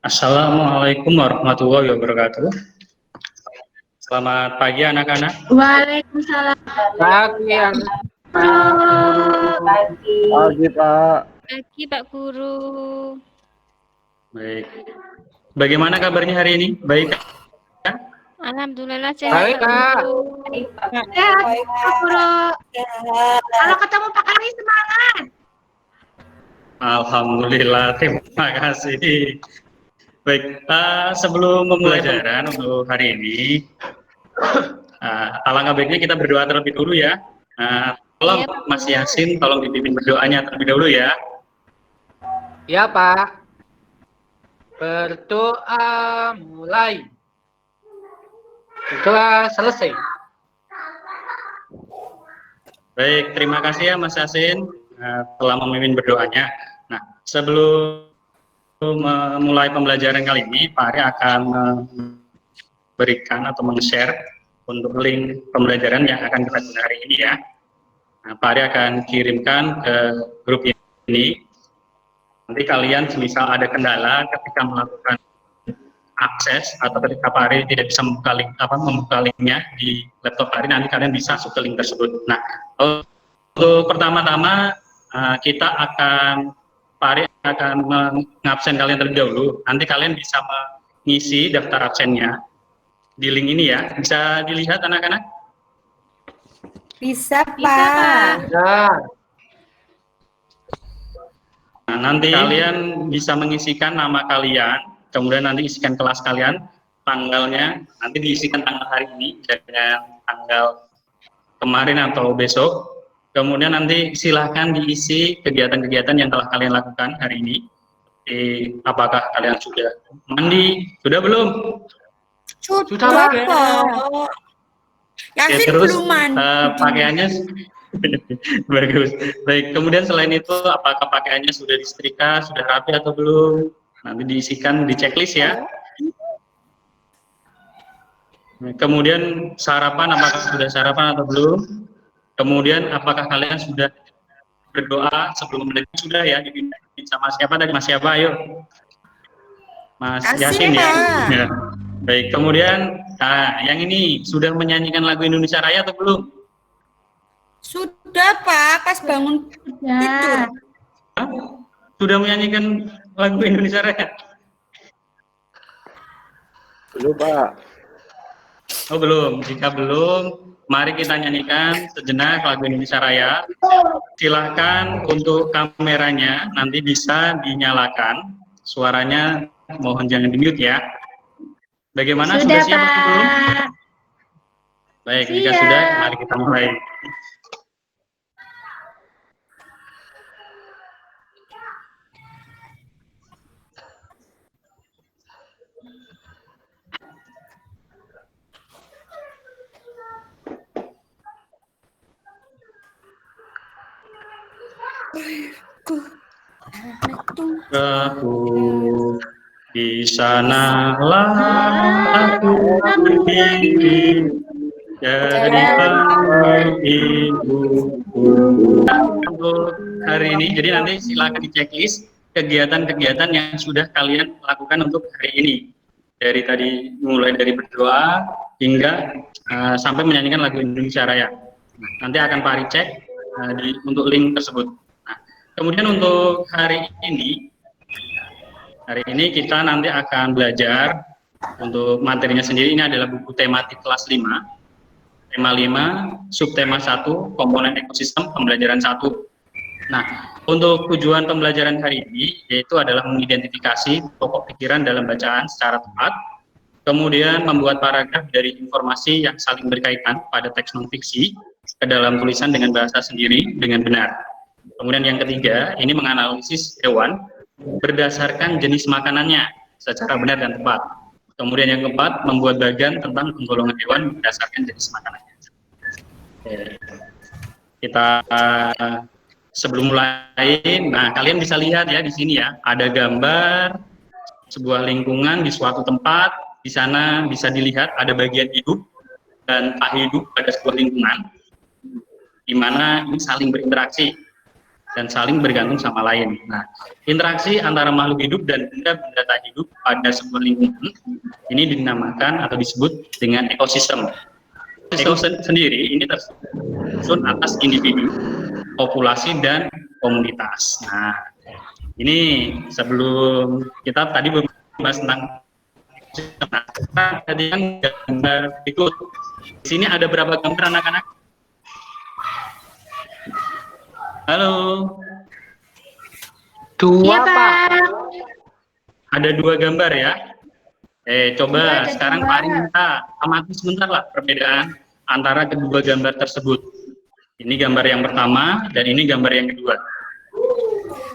Assalamualaikum warahmatullahi wabarakatuh. Selamat pagi anak-anak. Waalaikumsalam. Pagi, anak. Pagi. Pagi, Pak. Pagi, Pak Guru. Baik. Bagaimana kabarnya hari ini? Baik kan? Alhamdulillah sehat, Baik, Pak Kak. Guru. Sehat, Pak Guru. Kalau ketemu Pak Kali semangat. Alhamdulillah, terima kasih. Baik, sebelum pembelajaran untuk hari ini, alangkah baiknya kita berdoa terlebih dulu ya. Tolong Iya, Pak Mas Guru. Yasin, tolong dipimpin berdoanya terlebih dahulu ya. Ya, Pak. Berdoa mulai. Berdoa selesai. Baik, terima kasih ya Mas Yasin telah memimpin berdoanya. Nah, sebelum memulai pembelajaran kali ini, Pak Ari akan memberikan atau meng-share untuk link pembelajaran yang akan kita gunakan hari ini ya. Nah, Pak Ari akan kirimkan ke grup ini. Nanti kalian misal ada kendala ketika melakukan akses atau ketika Pak Ari tidak bisa membuka linknya di laptop Pak Ari, nanti kalian bisa masuk ke link tersebut. Nah, untuk pertama-tama kita akan Pak Ari akan mengabsen kalian terlebih dahulu. Nanti kalian bisa mengisi daftar absennya di link ini ya. Bisa dilihat anak-anak? Bisa, Pak. Ya. Nah, nanti kalian bisa mengisikan nama kalian, kemudian nanti isikan kelas kalian, tanggalnya, nanti diisikan tanggal hari ini dengan tanggal kemarin atau besok. Kemudian nanti silahkan diisi kegiatan-kegiatan yang telah kalian lakukan hari ini. Apakah kalian sudah mandi? Sudah belum? Sudah, Pak. Yasin terus belum mandi. pakaiannya bagus. Baik, kemudian selain itu apakah pakaiannya sudah disetrika, sudah rapi atau belum? Nanti diisikan di checklist ya. Kemudian sarapan, apakah sudah sarapan atau belum? Kemudian apakah kalian sudah berdoa sebelum belajar? Sudah ya, sama siapa tadi? Mas siapa? Ayo. Mas Yasin ya. Ya. Baik, kemudian yang ini sudah menyanyikan lagu Indonesia Raya atau belum? Sudah, Pak, pas bangun tidur. Hah? Sudah menyanyikan lagu Indonesia Raya? Belum, Pak. Oh belum, jika belum, mari kita nyanyikan sejenak lagu Indonesia Raya. Silahkan untuk kameranya nanti bisa dinyalakan, suaranya mohon jangan di-mute ya. Bagaimana, sudah siap atau belum? Baik, jika sudah, mari kita mulai. Aku di sanalah aku berdiri dari bangku ibuku. Untuk hari ini, jadi nanti silakan di checklist kegiatan-kegiatan yang sudah kalian lakukan untuk hari ini. Dari tadi mulai dari berdoa hingga sampai menyanyikan lagu Indonesia Raya. Nanti akan Pak Ari cek untuk link tersebut. Nah, kemudian untuk hari ini kita nanti akan belajar untuk materinya sendiri. Ini adalah buku tematik kelas 5. Tema 5, subtema 1, komponen ekosistem pembelajaran 1. Nah, untuk tujuan pembelajaran hari ini yaitu adalah mengidentifikasi pokok pikiran dalam bacaan secara tepat, kemudian membuat paragraf dari informasi yang saling berkaitan pada teks non-fiksi ke dalam tulisan dengan bahasa sendiri dengan benar. Kemudian yang ketiga, ini menganalisis hewan berdasarkan jenis makanannya secara benar dan tepat. Kemudian yang keempat, membuat bagian tentang penggolongan hewan berdasarkan jenis makanannya. Kita sebelum mulai, nah kalian bisa lihat ya di sini ya, ada gambar sebuah lingkungan di suatu tempat. Di sana bisa dilihat ada bagian hidup dan tak hidup pada sebuah lingkungan, di mana ini saling berinteraksi. dan saling bergantung sama lain. Nah, interaksi antara makhluk hidup dan benda-benda tak hidup pada sebuah lingkungan ini dinamakan atau disebut dengan ekosistem. Ekosistem sendiri ini tersusun atas individu, populasi, dan komunitas. Nah, ini sebelum kita tadi membahas tentang tadi kan gambar berikut. Di sini ada berapa gambar anak-anak? Halo. Dua, Iya, Pak. Ada 2 gambar ya. Coba Iya, ada sekarang gambar. Pak Ari minta amati sebentar lah perbedaan antara kedua gambar tersebut. Ini gambar yang pertama dan ini gambar yang kedua.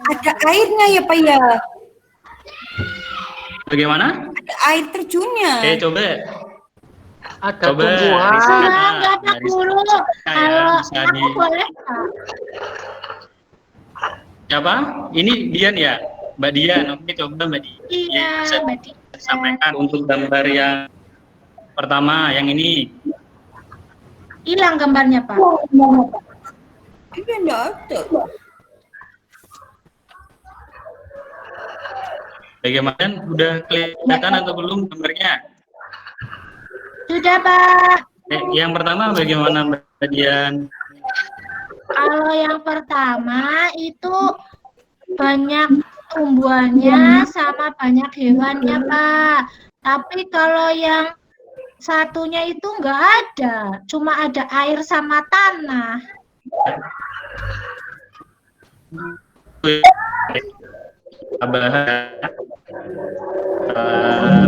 Ada airnya ya Pak ya? Bagaimana? Ada air terjunnya. Coba. Ada Coba tumbuhan. Risa. Enggak, Pak Guru. Kalau bisa aku boleh, Pak. Siapa? Ini Dian ya? Mbak Dian. Oke, coba Mbak Dian. Iya, Bisa Mbak Dian. sampaikan untuk gambar yang pertama, yang ini. Hilang gambarnya, Pak. Ini enggak ada. Bagaimana? Udah kelihatan atau belum gambarnya? Sudah, Pak. Yang pertama bagaimana Mbak Dian? Kalau yang pertama itu banyak tumbuhannya sama banyak hewannya, Pak. Tapi kalau yang satunya itu enggak ada, cuma ada air sama tanah.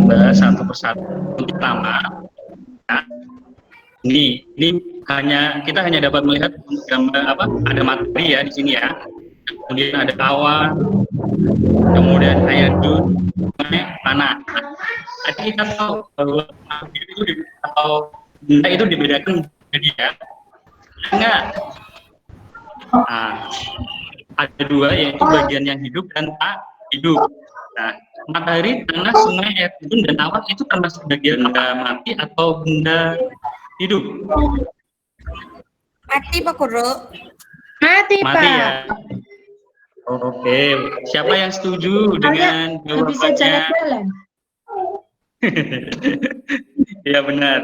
Bahas satu persatu. Yang pertama, ini kita hanya dapat melihat gambar ada materi ya di sini ya. Kemudian ada awan, kemudian air terjun, tanah. Jadi kita tahu bahwa benda itu dibedakan jadi ya. Enggak. Nah, ada 2 yaitu bagian yang hidup dan tak hidup. Nah, matahari, tanah, sungai, air terjun, dan awan itu termasuk bagian benda mati atau benda hidup? Mati Pak Guru. Mati, Mati Pak. ya. Oke, siapa yang setuju dengan Nggak bisa jawabannya? jalan-jalan. Iya benar.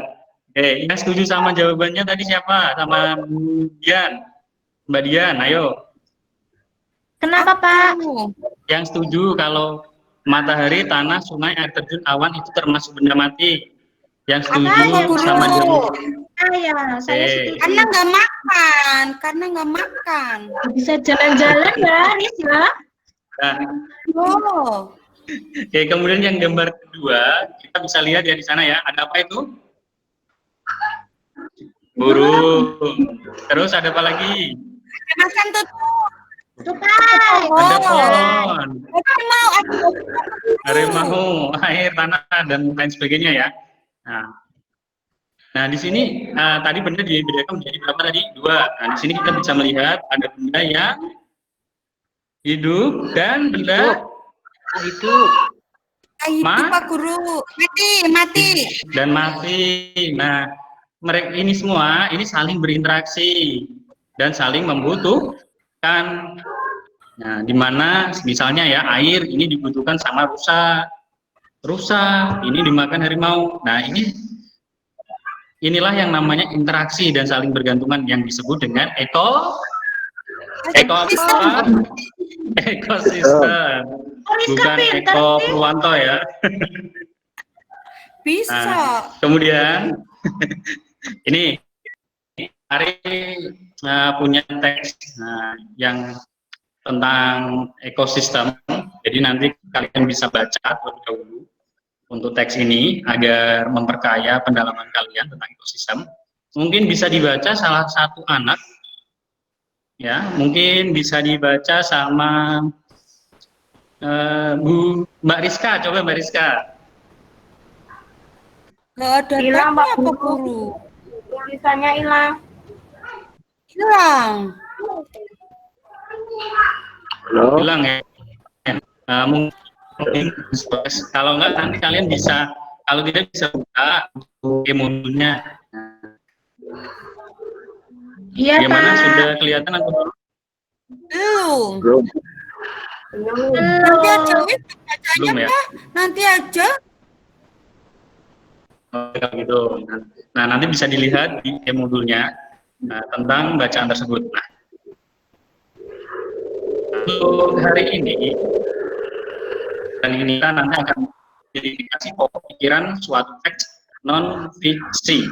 Yang setuju sama jawabannya tadi siapa? Sama Dian. Mbak Dian, ayo. Kenapa, Pak? Yang setuju kalau matahari, tanah, sungai, air terjun, awan itu termasuk benda mati. Yang setuju Apa, Guru? sama jawaban. Saya setuju. Karena nggak makan. Bisa jalan-jalan ya, Nis ya. Nah, Oh. kemudian yang gambar kedua kita bisa lihat ya di sana ya. Ada apa itu? Burung. Terus ada apa lagi? Makan tuh. Tupai. Ada pohon, Harimau, harimau, air, tanah, dan lain sebagainya ya. Nah di sini tadi benda dibedakan menjadi berapa tadi? 2. Nah di sini kita bisa melihat ada benda yang hidup dan benda Hidup. itu Pak Guru. Mati. dan mati. Nah mereka ini semua ini saling berinteraksi dan saling membutuhkan. Nah di mana misalnya ya air ini dibutuhkan sama rusa ini dimakan harimau. Nah inilah yang namanya interaksi dan saling bergantungan yang disebut dengan ekosistem. Bukan Eko Purwanto ya. Bisa. Nah, kemudian ini Ari punya teks yang tentang ekosistem. Jadi nanti kalian bisa baca terlebih dahulu untuk teks ini agar memperkaya pendalaman kalian tentang ekosistem. Mungkin bisa dibaca salah satu anak, ya, mungkin bisa dibaca sama Mbak Rizka. Coba Mbak Rizka. Nggak ada Hilang, tagnya, Pak Pak Guru. Tulisannya hilang. Hilang. Halo. Bilang ya. Mungkin kalau enggak nanti kalian bisa, kalau tidak bisa buka modulnya. Iya, Gimana Pak. sudah kelihatan atau belum? Belum. Belum. Nanti aja, wis. Belum ya? Nanti aja. Kalau gitu. Nah, nanti bisa dilihat di modulnya tentang bacaan tersebut. Nah, untuk hari ini, dan ini kita nanti akan verifikasi pokok pikiran suatu teks non-fiksi.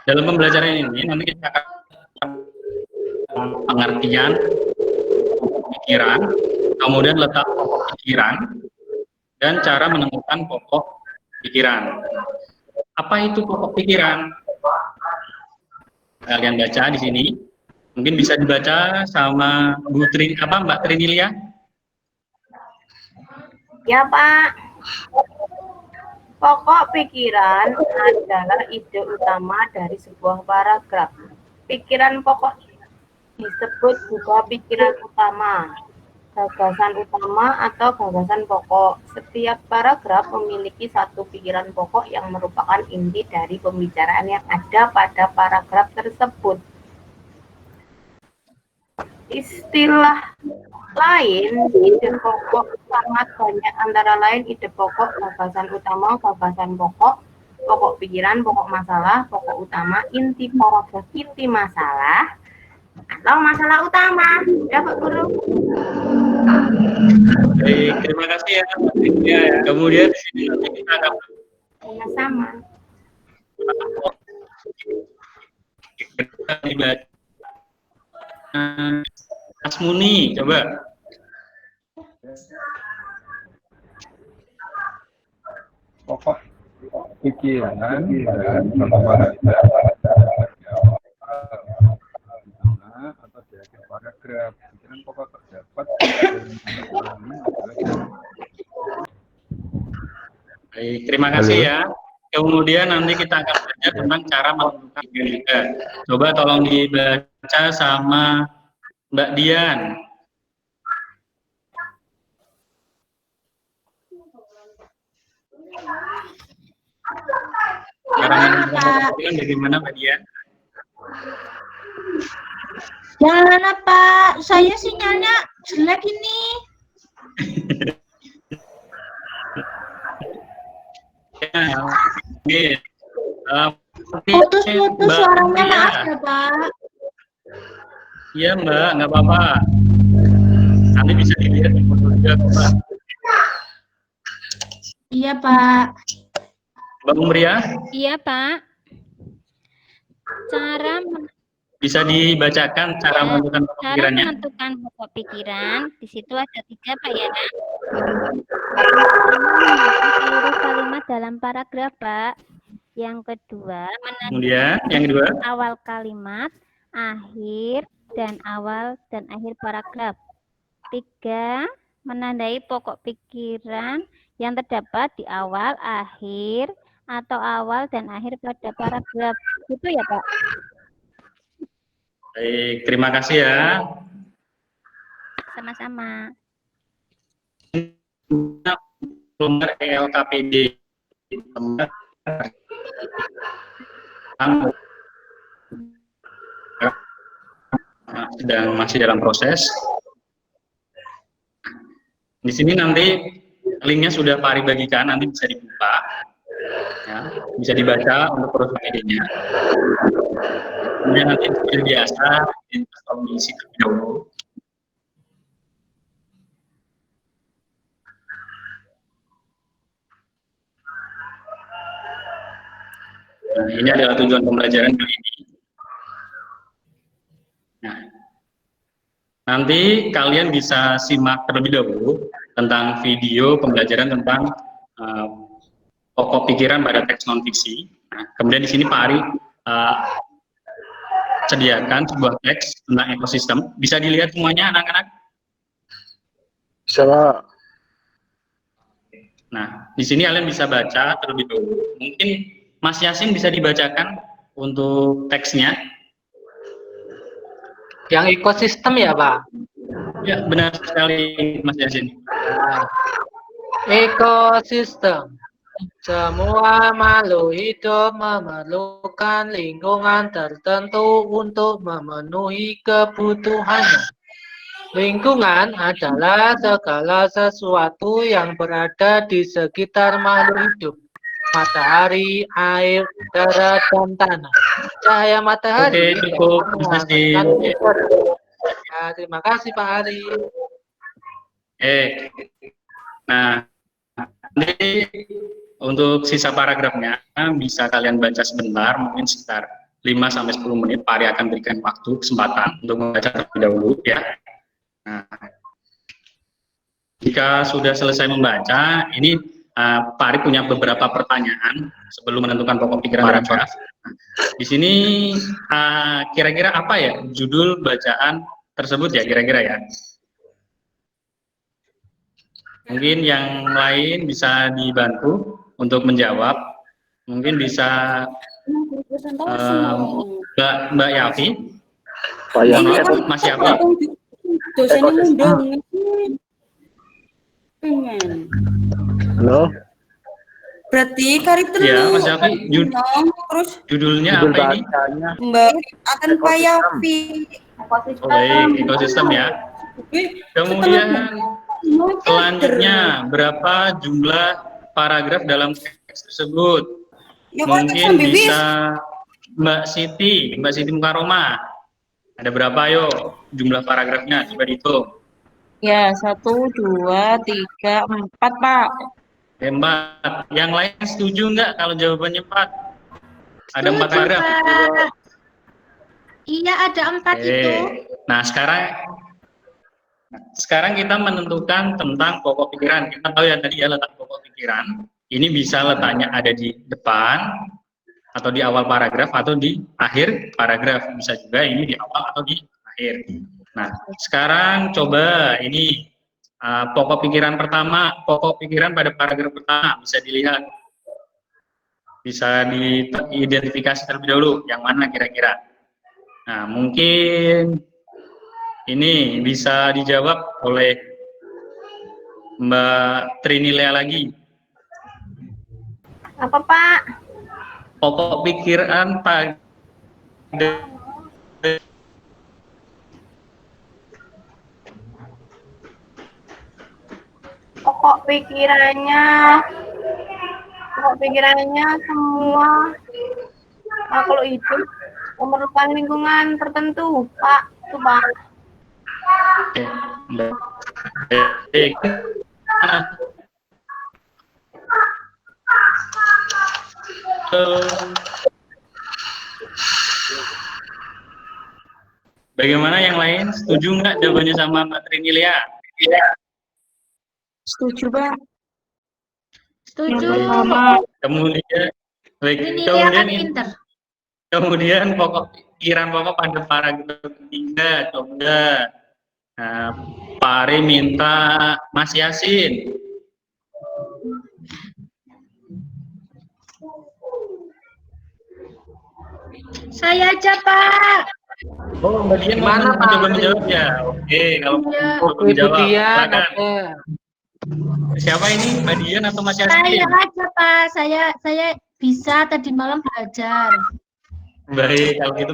Dalam pembelajaran ini, nanti kita akan pengertian pokok pikiran, kemudian letak pokok pikiran, dan cara menemukan pokok pikiran. Apa itu pokok pikiran? Kalian baca di sini. Mungkin bisa dibaca sama Mbak Trinilia? Ya, Pak. Pokok pikiran adalah ide utama dari sebuah paragraf. Pikiran pokok disebut juga pikiran utama, gagasan utama atau gagasan pokok. Setiap paragraf memiliki satu pikiran pokok yang merupakan inti dari pembicaraan yang ada pada paragraf tersebut. Istilah lain, ide pokok sangat banyak, antara lain ide pokok, gagasan utama, gagasan pokok, pokok pikiran, pokok masalah, pokok utama, inti paragraf, inti masalah, atau masalah utama. Ya, Pak Guru. Baik, terima kasih ya. Kemudian di sini nanti kita akan Sama. dibaca. Asmuni, coba. Pokok pikiran dan atau di akhir paragraf. Pikiran pokok terdapat. Baik, terima kasih ya. Kemudian nanti kita akan belajar tentang cara menentukan juga. Coba tolong dibaca sama Mbak Dian. Cara menentukan bagaimana Mbak Dian? Jangan Pak, saya sinyalnya jelek ini. Putus-putus suaranya, maaf ya Pak. Iya Mbak, nggak apa-apa. Nanti bisa dilihat di foto juga Mbak. Iya Pak. Mbak Umriah? Iya, Pak. Bisa dibacakan cara menentukan pokok Cara pikirannya? menentukan pokok pikiran, di situ ada 3, Pak ya. Seluruh kalimat dalam paragraf, Pak. Yang kedua, Kemudian, yang kedua? awal kalimat, akhir, dan awal dan akhir paragraf. 3, menandai pokok pikiran yang terdapat di awal, akhir, atau awal dan akhir pada paragraf. Gitu ya, Pak? Baik, terima kasih ya. Sama-sama. Nomor LKPD sedang masih dalam proses. Di sini nanti linknya sudah Pak Ari bagikan, nanti bisa dibuka, ya, bisa dibaca untuk proses ID-nya. Kemudian nanti seperti biasa tolong diisi terlebih dahulu. Nah, ini adalah tujuan pembelajaran kali ini. Nah, nanti kalian bisa simak terlebih dahulu tentang video pembelajaran tentang pokok pikiran pada teks non-fiksi. Nah, kemudian di sini Pak Ari sediakan sebuah teks tentang ekosistem. Bisa dilihat semuanya anak-anak? Bisa Pak. Nah, di sini kalian bisa baca terlebih dahulu. Mungkin Mas Yasin bisa dibacakan untuk teksnya. Yang ekosistem ya, Pak? Ya, benar sekali Mas Yasin. Ekosistem. Semua makhluk hidup memerlukan lingkungan tertentu untuk memenuhi kebutuhannya. Lingkungan adalah segala sesuatu yang berada di sekitar makhluk hidup. Matahari, air, udara, dan tanah. Cahaya matahari. Oke, cukup. Terima kasih. Ya, terima kasih Pak Ari. Nah, nanti untuk sisa paragrafnya bisa kalian baca sebentar, mungkin sekitar 5-10 menit. Pak Ari akan berikan waktu, kesempatan untuk membaca terlebih dahulu ya. Nah, jika sudah selesai membaca, ini Pak Ari punya beberapa pertanyaan sebelum menentukan pokok pikiran paragraf. Nah, di sini kira-kira apa ya judul bacaan tersebut ya kira-kira ya? Mungkin yang lain bisa dibantu untuk menjawab. Mungkin bisa Mbak Yafi. Mas Yafi. Dosennya ngundang. Halo. Berarti kari telu. Ya, Mas Yafi. Terus Judulnya Judul apa ini? bacanya Mbak akan Pak Yafi. Baik, ekosistem ya. Kemudian selanjutnya berapa jumlah paragraf dalam teks tersebut? Mungkin bisa Mbak Siti Mukaroma. Ada berapa yuk jumlah paragrafnya? Coba dihitung. Ya, 1, 2, 3, 4, Pak. 4. Yang lain setuju nggak kalau jawabannya 4? Ada 4 paragraf. Iya, ada 4 itu. Nah, sekarang kita menentukan tentang pokok pikiran. Kita tahu ya tadi ya letak pokok pikiran. Ini bisa letaknya ada di depan, atau di awal paragraf, atau di akhir paragraf. Bisa juga ini di awal atau di akhir. Nah, sekarang coba ini pokok pikiran pertama, pokok pikiran pada paragraf pertama bisa dilihat. Bisa diidentifikasi terlebih dahulu, yang mana kira-kira. Nah, mungkin ini bisa dijawab oleh Mbak Trinilea lagi. Apa Pak? Pokok pikiran pada pokok pikirannya semua makhluk hidup memerlukan lingkungan tertentu, Pak. Itu Pak. Bagaimana yang lain? Setuju nggak jawabannya sama Mbak Trinilea? Setuju, Pak. Setuju. Kemudian pokok pikiran pokok pada paragraf ketiga, coba. Nah, Pak Ari minta Mas Yasin. Saya aja, Pak. Oh, Mbak Dian Gimana, Pak? coba menjawab ya? Oke, kalau coba Oke, Bu menjawab, Dian. silakan. Oke. Siapa ini, Mbak Dian atau Mas Yasin? Saya aja, Pak. Saya bisa tadi malam belajar. Baik, kalau gitu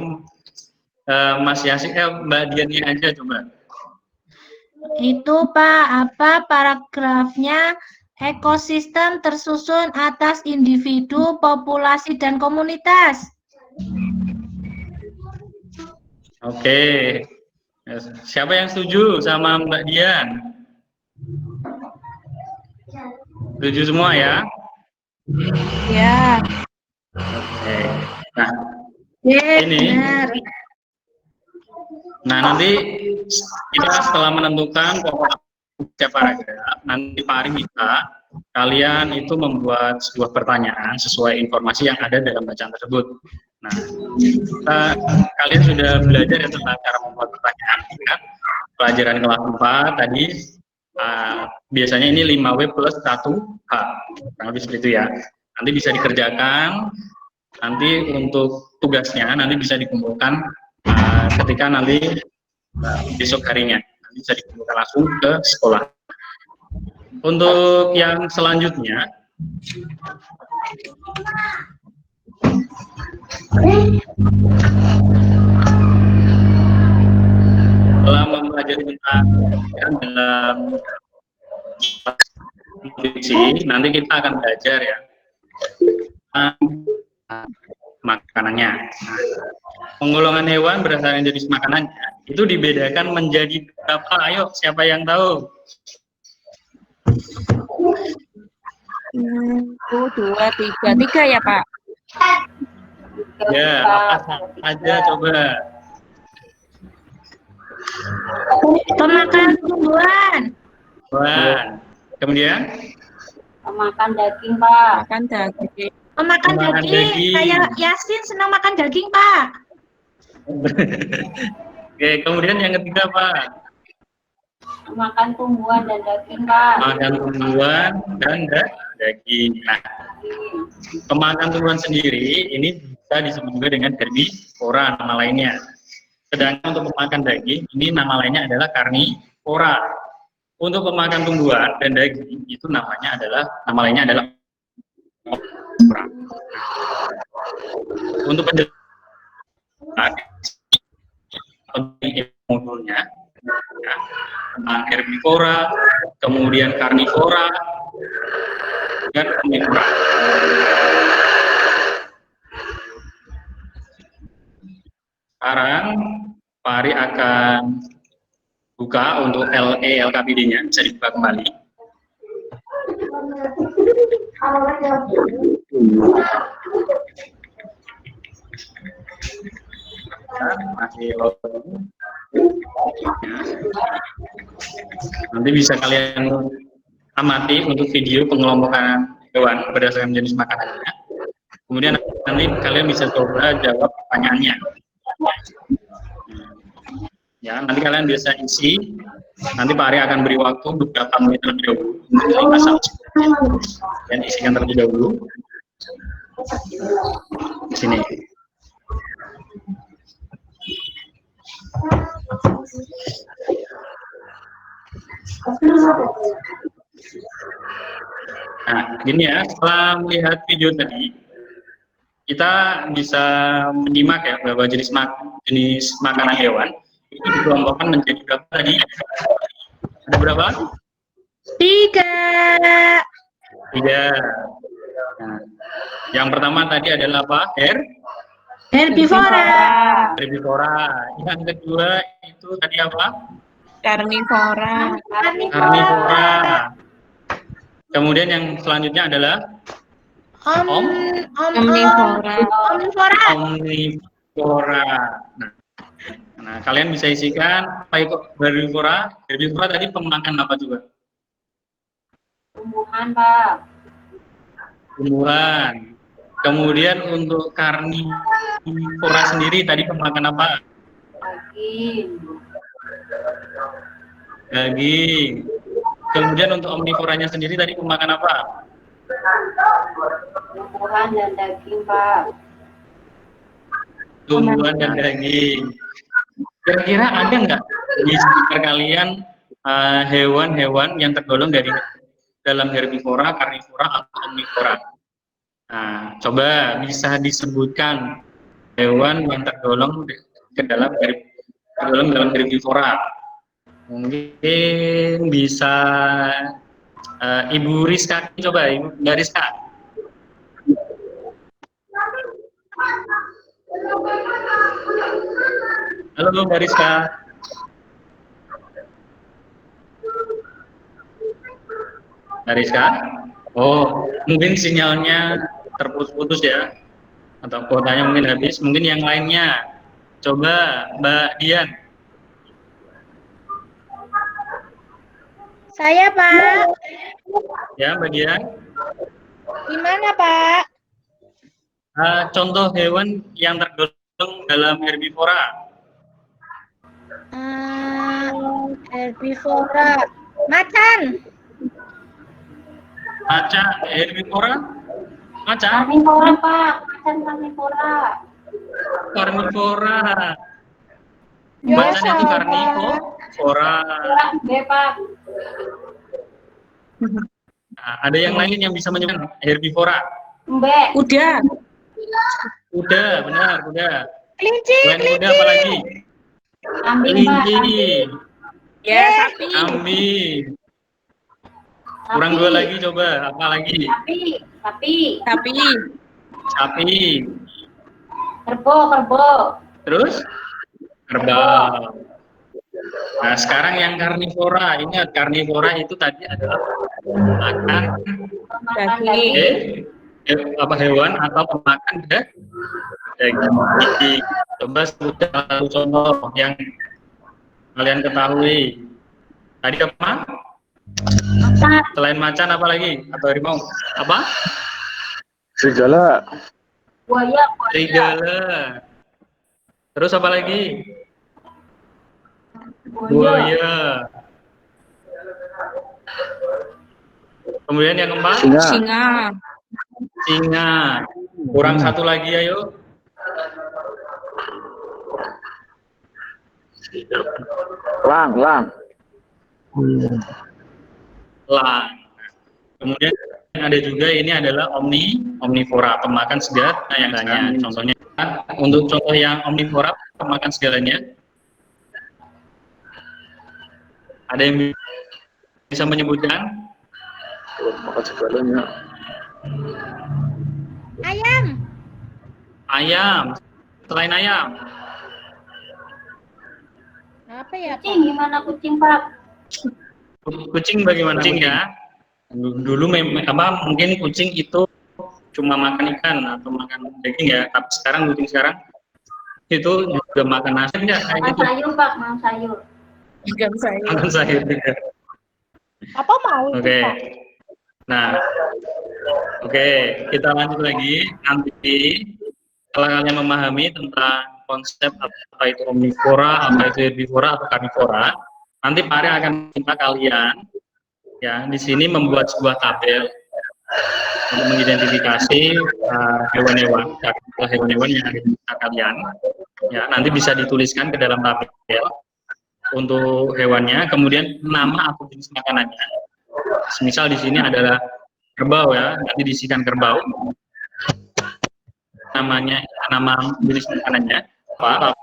Mas Yasin, Mbak Diannya aja coba. Itu Pak, apa paragrafnya? Ekosistem tersusun atas individu, populasi, dan komunitas. Oke, siapa yang setuju sama Mbak Dian? Setuju semua ya? Ya. Oke. Nah, Yes, ini. benar. Nah, nanti kita setelah menentukan pokok paragraf, nanti Pak Ari minta kalian itu membuat sebuah pertanyaan sesuai informasi yang ada dalam bacaan tersebut. Nah, kalian sudah belajar ya tentang cara membuat pertanyaan, kan? Pelajaran kelas 4 tadi, biasanya ini 5W plus 1H, kurang lebih seperti itu ya. Nanti bisa dikerjakan, nanti untuk tugasnya nanti bisa dikumpulkan ketika nanti besok harinya, nanti bisa dikumpulkan langsung ke sekolah. Untuk yang selanjutnya, Setelah mempelajari tentang dalam nutrisi, nanti kita akan belajar ya makanannya. Penggolongan hewan berdasarkan jenis makanannya itu dibedakan menjadi berapa? Ayo, siapa yang tahu? 1, 2, 3. 3 ya, Pak? Ya, apa saja coba? Pemakan tumbuhan. Kemudian? Pemakan daging, Pak. Makan daging. Pemakan Pemakan daging. daging. Kayak Yasin senang makan daging, Pak. Oke, kemudian yang ketiga Pak? Makan tumbuhan dan daging, Pak. Makan tumbuhan dan daging. Nah, pemakan tumbuhan sendiri ini bisa disebut juga dengan herbivora, nama lainnya. Sedangkan untuk pemakan daging, ini nama lainnya adalah karnivora. Untuk pemakan tumbuhan dan daging, itu nama lainnya adalah omnivora. Untuk penjelasan modulnya, herbivora, kemudian karnivora, dan omnivora. Sekarang Pak Ari akan buka untuk LKPD-nya, bisa dibuka kembali. Nanti bisa kalian amati untuk video pengelompokan hewan berdasarkan jenis makanannya. Kemudian nanti kalian bisa coba jawab pertanyaannya. Ya, nanti kalian bisa isi. Nanti Pak Ari akan beri waktu beberapa menit terlebih dahulu untuk dan isikan terlebih dahulu. Di sini. Nah, gini ya, setelah melihat video tadi, kita bisa menyimak ya bahwa jenis makanan hewan itu dikelompokkan menjadi berapa tadi? Ada berapa? 3. 3. Nah, yang pertama tadi adalah apa? Herbivora. Herbivora. Yang kedua itu tadi apa? Karnivora. Karnivora. Kemudian yang selanjutnya adalah Omnivora. Omnivora. Nah, kalian bisa isikan apa itu herbivora? Herbivora tadi pemakan apa juga? Tumbuhan, Pak. Tumbuhan. Kemudian untuk karnivora sendiri tadi pemakan apa? Daging. Daging. Kemudian untuk omnivoranya sendiri tadi pemakan apa? Tumbuhan dan daging, Pak. Tumbuhan dan daging. Kira-kira ada nggak di sekitar kalian hewan-hewan yang tergolong dari dalam herbivora, karnivora, atau omnivora? Nah, coba bisa disebutkan hewan yang tergolong dalam herbivora. Mungkin bisa Ibu Rizka, coba Ibu Rizka. Halo Mbak Rizka. Mbak Rizka? Oh, mungkin sinyalnya terputus-putus ya, atau kuotanya mungkin habis. Mungkin yang lainnya, coba Mbak Dian. Saya, Pak. Ya, Mbak Dian. Gimana, Pak? Contoh hewan yang tergolong dalam herbivora. Herbivora. Macan. Macan, herbivora? Macan? Karnivora, Pak. Macan karnivora. Karnivora. Ya, Macan itu sama. karnivora. B, Pak. Nah, ada yang lain yang bisa menyebutkan herbivora? Mbak. Udah. Udah, benar, udah. Kelinci, Selain kuda kelinci. apa lagi? Kambing, Mbak. Kelinci. Ya, sapi. Kambing. Kurang Sapi. 2 lagi coba. Apa lagi? Sapi. Sapi. Sapi. Sapi. Kerbau. Terus? Kerbau. Nah, sekarang yang karnivora. Ingat, karnivora itu tadi adalah makan Pemakan Daging. apa hewan atau pemakan daging. Coba sebutkan satu contoh yang kalian ketahui. Tadi apa? Selain macan apa lagi? Atau harimau? Apa? Serigala. Buaya. Serigala. Terus apa lagi? Buaya. Kemudian yang keempat? Singa. Singa. Singa. Kurang 1 lagi, ayo. Lang. Elang. Kemudian ada juga ini adalah omnivora, pemakan segala yang lainnya. Contohnya untuk contoh yang omnivora, pemakan segalanya. Ada yang bisa menyebutkan? Makan segalanya. Ayam. Ayam. Selain ayam. Apa ya, Pak? Kucing, gimana kucing, Pak? Kucing bagaimana? Kucing ya. Dulu mungkin kucing itu cuma makan ikan atau makan daging ya. Tapi sekarang kucing itu juga makan nasi ya. Makan sayur, Pak. Makan sayur. Ikan sayur. Makan sayur juga. Apa mau itu, Oke. Pak? Nah, oke, kita lanjut lagi. Nanti setelah kalian memahami tentang konsep apa itu omnivora, apa itu herbivora atau karnivora, nanti Pak Ari akan minta kalian ya di sini membuat sebuah tabel untuk mengidentifikasi hewan-hewan yang ada di sekitar kalian. Ya, nanti bisa dituliskan ke dalam tabel untuk hewannya, kemudian nama atau jenis makanannya. Misal di sini adalah kerbau ya, nanti diisikan kerbau. Nama jenis makanannya apa?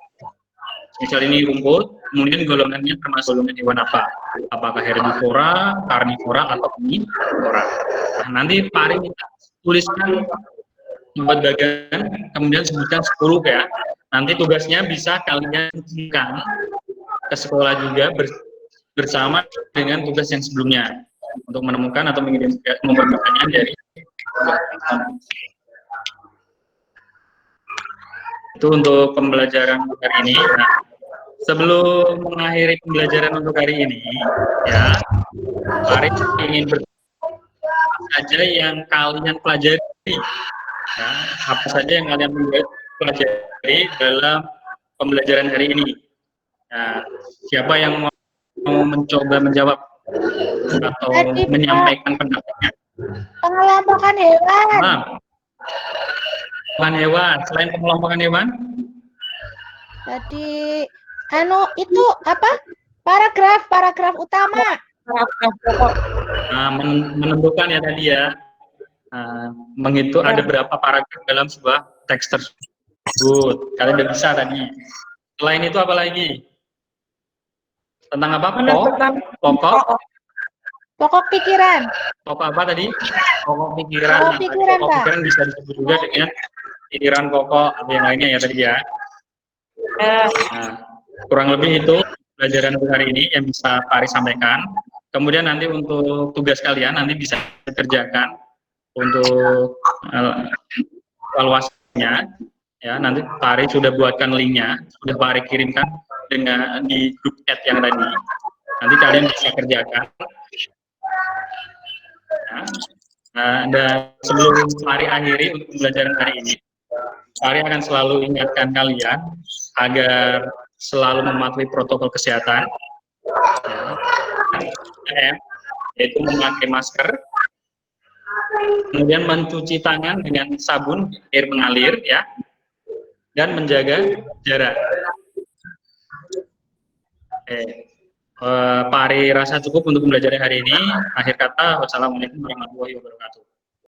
Misal ini rumput, kemudian golongannya termasuk golongan hewan apa? Apakah herbivora, karnivora, atau omnivora? Nah, nanti Pak Ari minta tuliskan buat bagian, kemudian sebutkan 10 ya. Nanti tugasnya bisa kalian berikan ke sekolah juga bersama dengan tugas yang sebelumnya untuk menemukan atau mengidentifikasi nomor pertanyaan dari itu untuk pembelajaran untuk hari ini. Nah, sebelum mengakhiri pembelajaran untuk hari ini, ya, Ari ingin saja yang kalian pelajari, ya, apa saja yang kalian pelajari dalam pembelajaran hari ini. Nah, siapa yang mau mencoba menjawab atau menyampaikan pendapatnya? Pengelompokan hewan. Nah, hewan. Selain pengelompokan hewan, Jadi, itu apa? Paragraf utama. nah, menentukan ya tadi ya, menghitung ada berapa paragraf dalam sebuah teks tersebut. Kalian udah bisa tadi. Selain itu apa lagi? Tentang apa? Pokok pikiran. Pokok apa tadi? Pokok pikiran. Pokok pikiran, Pokok Pak. pikiran bisa disebut juga dengan pikiran pokok atau yang lainnya ya tadi ya. Nah, kurang lebih itu pelajaran untuk hari ini yang bisa Pak Ari sampaikan. Kemudian nanti untuk tugas kalian nanti bisa dikerjakan untuk evaluasinya. Ya, nanti Pak Ari sudah buatkan linknya, sudah Pak Ari kirimkan dengan di grup chat yang tadi. Nanti kalian bisa kerjakan. Nah, dan sebelum Pak Ari akhiri untuk pembelajaran hari ini, Pak Ari akan selalu ingatkan kalian agar selalu mematuhi protokol kesehatan, yaitu memakai masker, kemudian mencuci tangan dengan sabun air mengalir, ya, dan menjaga jarak. Pak Ari rasa cukup untuk pembelajaran hari ini. Akhir kata, wassalamualaikum warahmatullahi wabarakatuh.